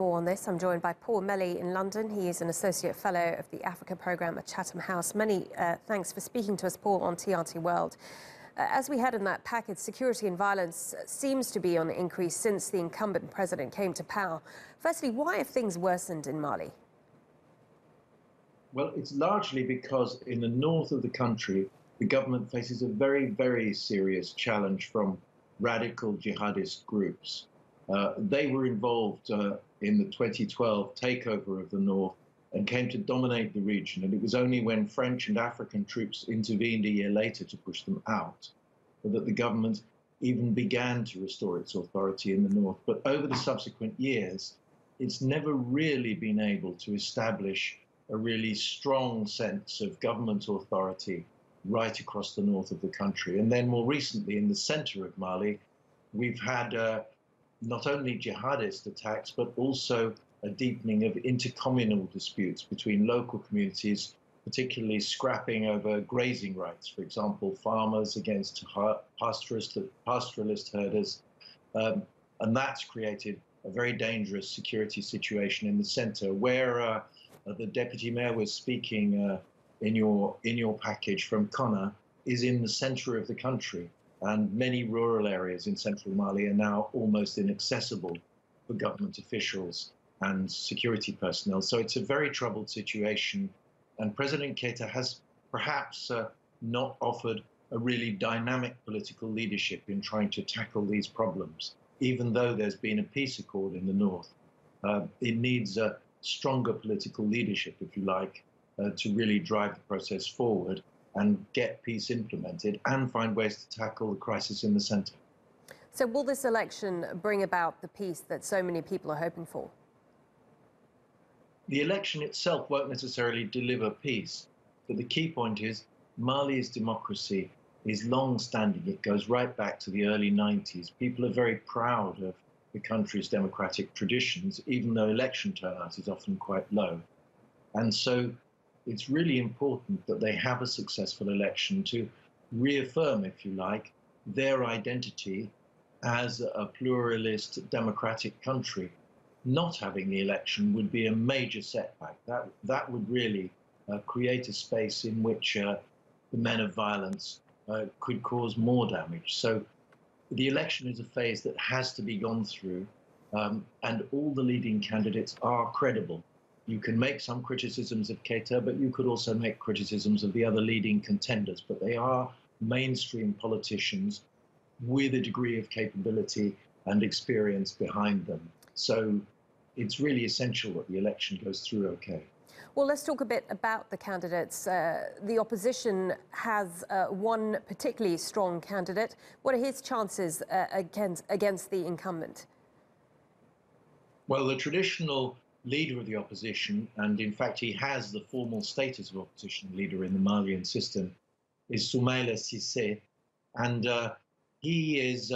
More on this, I'm joined by Paul Melly in London. He is an Associate Fellow of the Africa Programme at Chatham House. Many thanks for speaking to us, Paul, on TRT World. As we had in that package, security and violence seems to be on the increase since the incumbent president came to power. Firstly, why have things worsened in Mali? Well, it's largely because in the north of the country, the government faces a very, very serious challenge from radical jihadist groups. They were involved in the 2012 takeover of the north and came to dominate the region. And it was only when French and African troops intervened a year later to push them out that the government even began to restore its authority in the north. But over the subsequent years, it's never really been able to establish a really strong sense of government authority right across the north of the country. And then more recently, in the center of Mali, we've had not only jihadist attacks, but also a deepening of intercommunal disputes between local communities, particularly over grazing rights. For example, farmers against pastoralist herders. And that's created a very dangerous security situation in the center, where the deputy mayor was speaking in your package from Konna, is in the center of the country. And many rural areas in central Mali are now almost inaccessible for government officials and security personnel. So it's a very troubled situation. And President Keita has perhaps not offered a really dynamic political leadership in trying to tackle these problems, even though there's been a peace accord in the north. It needs a stronger political leadership, if you like, to really drive the process forward and get peace implemented and find ways to tackle the crisis in the center. So will this election bring about the peace that so many people are hoping for? The election itself won't necessarily deliver peace, but the key point is Mali's democracy is long-standing. It goes right back to the early 90s. People are very proud of the country's democratic traditions, even though election turnout is often quite low. And so it's really important that they have a successful election to reaffirm, if you like, their identity as a pluralist democratic country. Not having the election would be a major setback. That would really create a space in which the men of violence could cause more damage. So the election is a phase that has to be gone through, and all the leading candidates are credible. You can make some criticisms of Keita, but you could also make criticisms of the other leading contenders. But they are mainstream politicians with a degree of capability and experience behind them. So it's really essential that the election goes through okay. Well, let's talk a bit about the candidates. The opposition has one particularly strong candidate. What are his chances against the incumbent? Well, the traditional leader of the opposition, and in fact he has the formal status of opposition leader in the Malian system, is Soumaïla Cissé, and his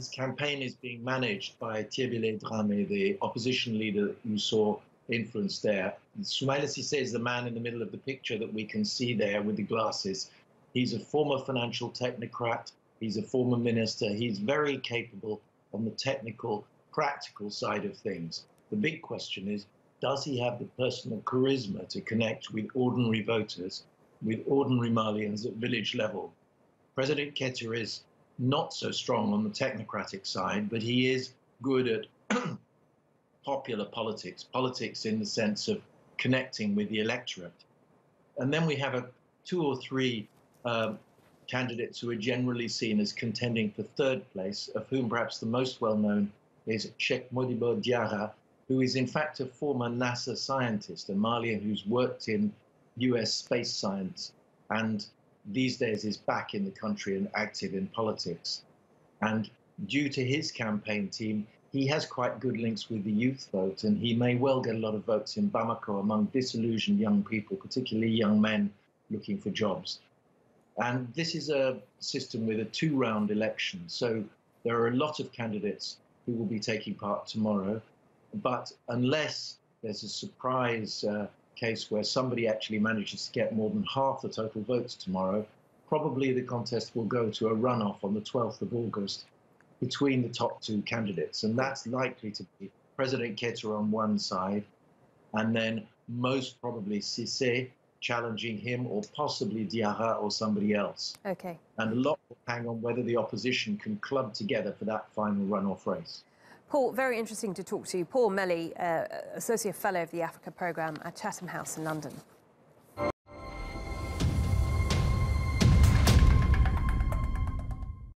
campaign is being managed by Thiebile Dramé, the opposition leader that you saw influenced there. Soumaïla Cissé is the man in the middle of the picture that we can see there with the glasses. He's a former financial technocrat, he's a former minister, he's very capable on the technical, practical side of things. The big question is, does he have the personal charisma to connect with ordinary voters, with ordinary Malians at village level? President Keita is not so strong on the technocratic side, but he is good at popular politics, politics in the sense of connecting with the electorate. And then we have two or three candidates who are generally seen as contending for third place, of whom perhaps the most well-known is Sheikh Modibo Diarra, who is in fact a former NASA scientist, a Malian who's worked in US space science, and these days is back in the country and active in politics. And due to his campaign team, he has quite good links with the youth vote, and he may well get a lot of votes in Bamako among disillusioned young people, particularly young men looking for jobs. And this is a system with a two-round election, so there are a lot of candidates who will be taking part tomorrow. But unless there's a surprise case where somebody actually manages to get more than half the total votes tomorrow, probably the contest will go to a runoff on the 12th of August between the top two candidates. And that's likely to be President Keita on one side, and then most probably Cissé challenging him, or possibly Diarra or somebody else. Okay. And a lot will hang on whether the opposition can club together for that final runoff race. Paul, very interesting to talk to you. Paul Melly, Associate Fellow of the Africa Programme at Chatham House in London.